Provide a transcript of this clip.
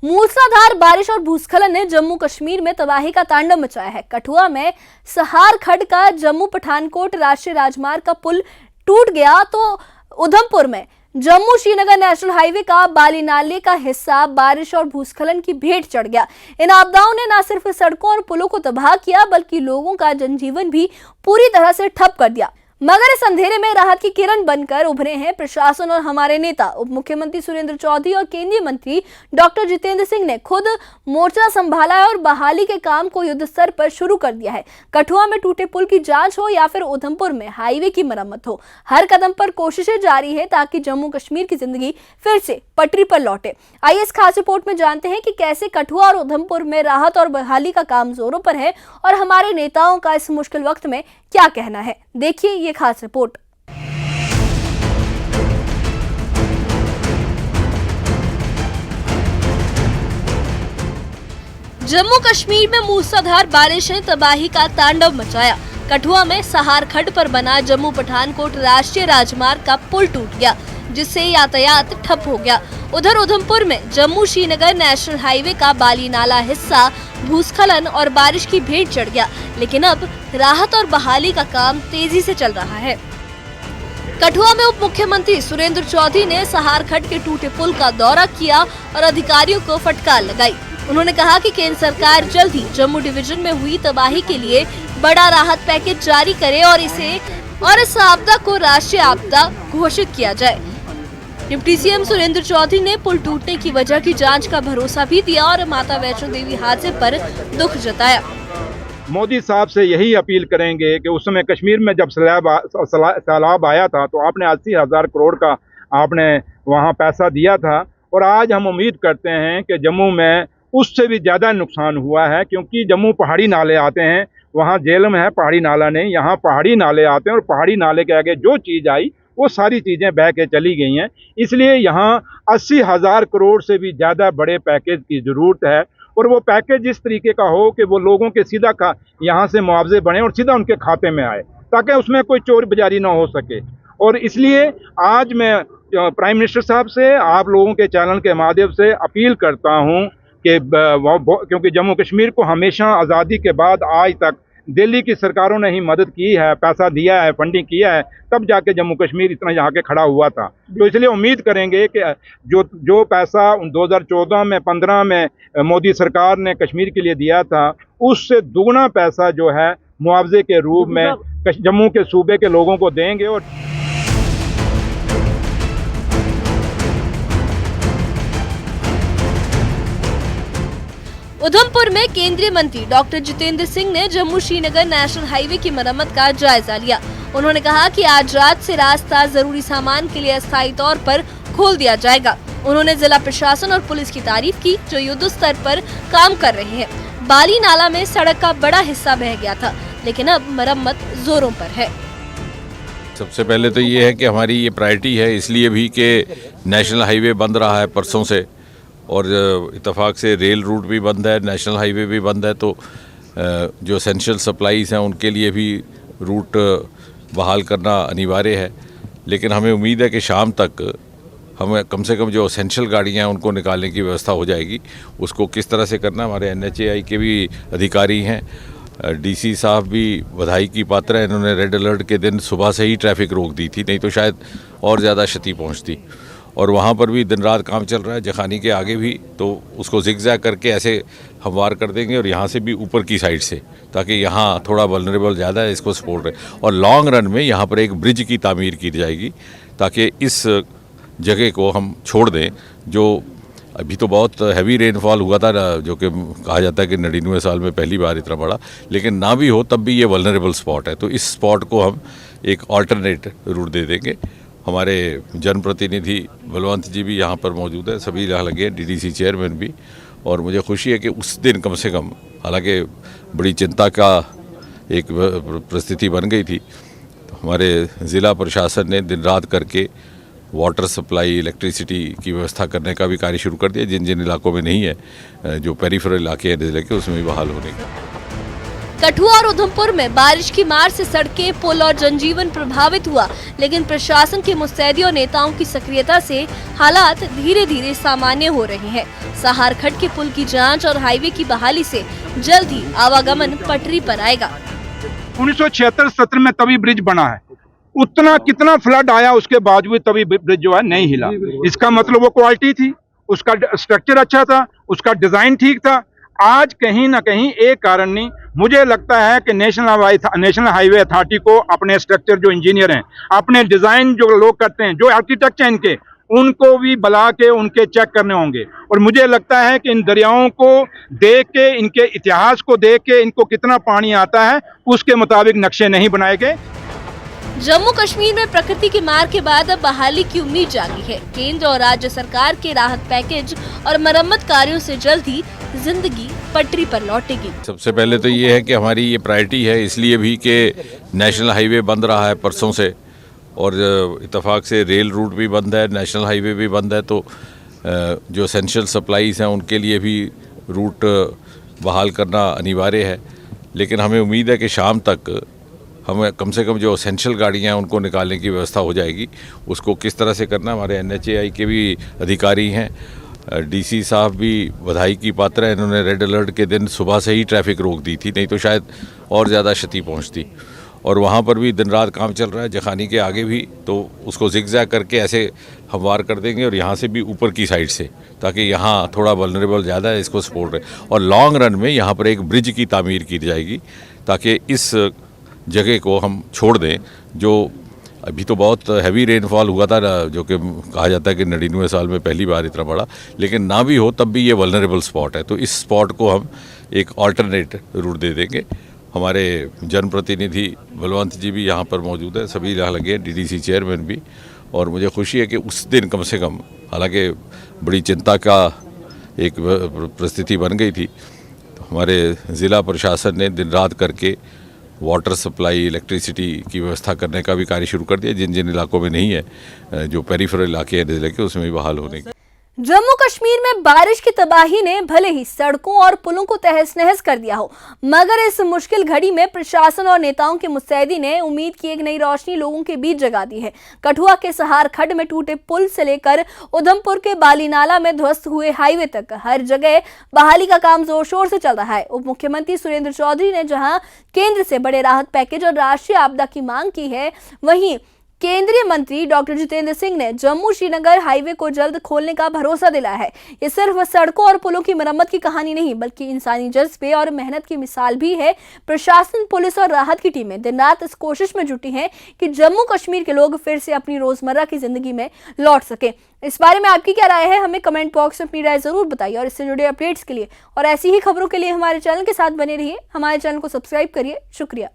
मूसलाधार बारिश और भूस्खलन ने जम्मू कश्मीर में तबाही का तांडव मचाया है। कठुआ में सहार खड्ड का जम्मू पठानकोट राष्ट्रीय राजमार्ग का पुल टूट गया तो उधमपुर में जम्मू श्रीनगर नेशनल हाईवे का बाली नाले का हिस्सा बारिश और भूस्खलन की भेंट चढ़ गया। इन आपदाओं ने न सिर्फ सड़कों और पुलों को तबाह किया बल्कि लोगों का जनजीवन भी पूरी तरह से ठप कर दिया। मगर इस अंधेरे में राहत की किरण बनकर उभरे हैं प्रशासन और हमारे नेता। उप मुख्यमंत्री सुरेंद्र चौधरी और केंद्रीय मंत्री डॉक्टर जितेंद्र सिंह ने खुद मोर्चा संभाला है और बहाली के काम को युद्ध स्तर पर शुरू कर दिया है। कठुआ में टूटे पुल की जांच हो या फिर उधमपुर में हाईवे की मरम्मत हो, हर कदम पर कोशिशें जारी है ताकि जम्मू कश्मीर की जिंदगी फिर से पटरी पर लौटे। आइए इस खास रिपोर्ट में जानते हैं कि कैसे कठुआ और उधमपुर में राहत और बहाली का काम जोरों पर है और हमारे नेताओं का इस मुश्किल वक्त में क्या कहना है। देखिए ये खास रिपोर्ट। जम्मू कश्मीर में मूसलाधार बारिश ने तबाही का तांडव मचाया। कठुआ में सहार खड्ड पर बना जम्मू पठानकोट राष्ट्रीय राजमार्ग का पुल टूट गया, जिससे यातायात ठप हो गया। उधर उधमपुर में जम्मू श्रीनगर नेशनल हाईवे का बाली नाला हिस्सा भूस्खलन और बारिश की भेंट चढ़ गया, लेकिन अब राहत और बहाली का काम तेजी से चल रहा है। कठुआ में उप मुख्यमंत्री सुरेंद्र चौधरी ने सहार खड्ड के टूटे पुल का दौरा किया और अधिकारियों को फटकार लगाई। उन्होंने कहा कि केंद्र सरकार जल्द ही जम्मू डिवीजन में हुई तबाही के लिए बड़ा राहत पैकेज जारी करे और इस आपदा को राष्ट्रीय आपदा घोषित किया जाए। डिप्टी सीएम सुरेंद्र चौधरी ने पुल टूटने की वजह की जांच का भरोसा भी दिया और माता वैष्णो देवी हादसे पर दुख जताया। मोदी साहब से यही अपील करेंगे कि उस समय कश्मीर में जब सैलाब आया था तो आपने 80,000 करोड़ का आपने वहां पैसा दिया था और आज हम उम्मीद करते हैं कि जम्मू में उससे भी ज़्यादा नुकसान हुआ है, क्योंकि जम्मू पहाड़ी नाले आते हैं, वहाँ जेलम है, पहाड़ी नाला नहीं, यहाँ पहाड़ी नाले आते हैं और पहाड़ी नाले के आगे जो चीज़ आई वो सारी चीज़ें बह के चली गई हैं। इसलिए यहाँ 80,000 करोड़ से भी ज़्यादा बड़े पैकेज की ज़रूरत है और वो पैकेज इस तरीके का हो कि वो लोगों के सीधा यहाँ से मुआवजे बने और सीधा उनके खाते में आए, ताकि उसमें कोई चोरी बजारी ना हो सके। और इसलिए आज मैं प्राइम मिनिस्टर साहब से, आप लोगों के चैनल के माध्यम से अपील करता हूँ कि क्योंकि जम्मू कश्मीर को हमेशा आज़ादी के बाद आज तक दिल्ली की सरकारों ने ही मदद की है, पैसा दिया है, फंडिंग किया है, तब जाके जम्मू कश्मीर इतना यहाँ के खड़ा हुआ था। तो इसलिए उम्मीद करेंगे कि जो पैसा 2014 में 15 में मोदी सरकार ने कश्मीर के लिए दिया था, उससे दुगना पैसा जो है मुआवजे के रूप में जम्मू के सूबे के लोगों को देंगे। और उधमपुर में केंद्रीय मंत्री डॉक्टर जितेंद्र सिंह ने जम्मू श्रीनगर नेशनल हाईवे की मरम्मत का जायजा लिया। उन्होंने कहा कि आज रात से रास्ता जरूरी सामान के लिए अस्थायी तौर पर खोल दिया जाएगा। उन्होंने जिला प्रशासन और पुलिस की तारीफ की जो युद्ध स्तर पर काम कर रहे हैं। बाली नाला में सड़क का बड़ा हिस्सा बह गया था, लेकिन अब मरम्मत जोरों पर है। सबसे पहले तो ये है कि हमारी ये प्रायोरिटी है, इसलिए भी कि नेशनल हाईवे बंद रहा है परसों से और इत्तेफाक से रेल रूट भी बंद है, नेशनल हाईवे भी बंद है, तो जो एसेंशियल सप्लाईज हैं उनके लिए भी रूट बहाल करना अनिवार्य है। लेकिन हमें उम्मीद है कि शाम तक हमें कम से कम जो एसेंशियल गाड़ियां हैं उनको निकालने की व्यवस्था हो जाएगी। उसको किस तरह से करना, हमारे NHAI के भी अधिकारी हैं, DC साहब भी बधाई की पात्र है। इन्होंने रेड अलर्ट के दिन सुबह से ही ट्रैफिक रोक दी थी, नहीं तो शायद और ज़्यादा क्षति पहुँचती। और वहाँ पर भी दिन रात काम चल रहा है, जखानी के आगे भी, तो उसको जिगजैग करके ऐसे हम वार कर देंगे और यहाँ से भी ऊपर की साइड से, ताकि यहाँ थोड़ा वल्नरेबल ज़्यादा है, इसको सपोर्ट रहे। और लॉन्ग रन में यहाँ पर एक ब्रिज की तामीर की जाएगी ताकि इस जगह को हम छोड़ दें। जो अभी तो बहुत हैवी रेनफॉल हुआ था, जो कि कहा जाता है कि 99 साल में पहली बार इतना बड़ा, लेकिन ना भी हो तब भी ये वल्नरेबल स्पॉट है, तो इस स्पॉट को हम एक ऑल्टरनेट रूट दे देंगे। हमारे जनप्रतिनिधि बलवंत जी भी यहाँ पर मौजूद है, सभी यहाँ लगे हैं, DDC चेयरमैन भी, और मुझे खुशी है कि उस दिन कम से कम, हालांकि बड़ी चिंता का एक परिस्थिति बन गई थी, तो हमारे ज़िला प्रशासन ने दिन रात करके वाटर सप्लाई, इलेक्ट्रिसिटी की व्यवस्था करने का भी कार्य शुरू कर दिया। जिन जिन इलाकों में नहीं है, जो पेरिफेरल इलाके हैं ज़िले के, उसमें भी बहाल होने का। कठुआ और उधमपुर में बारिश की मार से सड़कें, पुल और जनजीवन प्रभावित हुआ, लेकिन प्रशासन की मुस्तैदी और नेताओं की सक्रियता से हालात धीरे धीरे सामान्य हो रहे हैं। सहार खड्ड के पुल की जांच और हाईवे की बहाली से जल्द ही आवागमन पटरी पर आएगा। 1976-77 में तभी ब्रिज बना है, उतना कितना फ्लड आया उसके बावजूद तभी ब्रिज जो है नहीं हिला। इसका मतलब वो क्वालिटी थी, उसका स्ट्रक्चर अच्छा था, उसका डिजाइन ठीक था। आज कहीं ना कहीं एक कारण नहीं, मुझे लगता है कि नेशनल हाईवे अथॉरिटी को अपने स्ट्रक्चर जो इंजीनियर हैं, अपने डिजाइन जो लोग करते हैं, जो आर्किटेक्ट हैं इनके, उनको भी बुला के उनके चेक करने होंगे। और मुझे लगता है कि इन दरियाओं को देख के, इनके इतिहास को देख के, इनको कितना पानी आता है उसके मुताबिक नक्शे नहीं बनाए गए। जम्मू कश्मीर में प्रकृति की मार के बाद अब बहाली की उम्मीद जागी है। केंद्र और राज्य सरकार के राहत पैकेज और मरम्मत कार्यों से जल्द ही जिंदगी पटरी पर लौटेगी। सबसे पहले तो ये है कि हमारी ये प्रायोरिटी है, इसलिए भी कि नेशनल हाईवे बंद रहा है परसों से, और इत्तेफाक से रेल रूट भी बंद है, नेशनल हाईवे भी बंद है, तो जो एसेंशियल सप्लाईज हैं उनके लिए भी रूट बहाल करना अनिवार्य है। लेकिन हमें उम्मीद है कि शाम तक हमें कम से कम जो एसेंशियल गाड़ियाँ हैं उनको निकालने की व्यवस्था हो जाएगी। उसको किस तरह से करना, हमारे NHAI के भी अधिकारी हैं, DC साहब भी बधाई की पात्र हैं। इन्होंने रेड अलर्ट के दिन सुबह से ही ट्रैफिक रोक दी थी, नहीं तो शायद और ज़्यादा क्षति पहुंचती। और वहाँ पर भी दिन रात काम चल रहा है, जखानी के आगे भी, तो उसको जिगजैग करके ऐसे हमवार कर देंगे, और यहाँ से भी ऊपर की साइड से, ताकि यहाँ थोड़ा वल्नरेबल ज़्यादा है, इसको सपोर्ट है। और लॉन्ग रन में यहाँ पर एक ब्रिज की तामीर की जाएगी, ताकि इस जगह को हम छोड़ दें। जो अभी तो बहुत हैवी रेनफॉल हुआ था, जो कि कहा जाता है कि 99 साल में पहली बार इतना बड़ा, लेकिन ना भी हो तब भी ये वल्नरेबल स्पॉट है, तो इस स्पॉट को हम एक ऑल्टरनेट रूट दे देंगे। हमारे जनप्रतिनिधि बलवंत जी भी यहाँ पर मौजूद है, सभी यहाँ लगे हैं, DDC चेयरमैन भी, और मुझे खुशी है कि उस दिन कम से कम, हालांकि बड़ी चिंता का एक परिस्थिति बन गई थी, तो हमारे ज़िला प्रशासन ने दिन रात करके वाटर सप्लाई, इलेक्ट्रिसिटी की व्यवस्था करने का भी कार्य शुरू कर दिया। जिन जिन इलाकों में नहीं है, जो पेरिफेरल इलाके हैं जिले के, उसमें भी बहाल होने की। जम्मू कश्मीर में बारिश की तबाही ने भले ही सड़कों और पुलों को तहस नहस कर दिया हो, मगर इस मुश्किल घड़ी में प्रशासन और नेताओं की मुस्तैदी ने उम्मीद की एक नई रोशनी लोगों के बीच जगा दी है। कठुआ के सहार खड्ड में टूटे पुल से लेकर उधमपुर के बालीनाला में ध्वस्त हुए हाईवे तक हर जगह बहाली का काम जोर शोर से चल रहा है। उप मुख्यमंत्री सुरेंद्र चौधरी ने जहां केंद्र से बड़े राहत पैकेज और राष्ट्रीय आपदा की मांग की है, वहीं केंद्रीय मंत्री डॉक्टर जितेंद्र सिंह ने जम्मू श्रीनगर हाईवे को जल्द खोलने का भरोसा दिलाया है। ये सिर्फ सड़कों और पुलों की मरम्मत की कहानी नहीं, बल्कि इंसानी जज्बे और मेहनत की मिसाल भी है। प्रशासन, पुलिस और राहत की टीमें दिन रात इस कोशिश में जुटी हैं कि जम्मू कश्मीर के लोग फिर से अपनी रोजमर्रा की जिंदगी में लौट सके। इस बारे में आपकी क्या राय है, हमें कमेंट बॉक्स में अपनी राय जरूर बताइए, और इससे जुड़े अपडेट्स के लिए और ऐसी ही खबरों के लिए हमारे चैनल के साथ बने रहिए। हमारे चैनल को सब्सक्राइब करिए। शुक्रिया।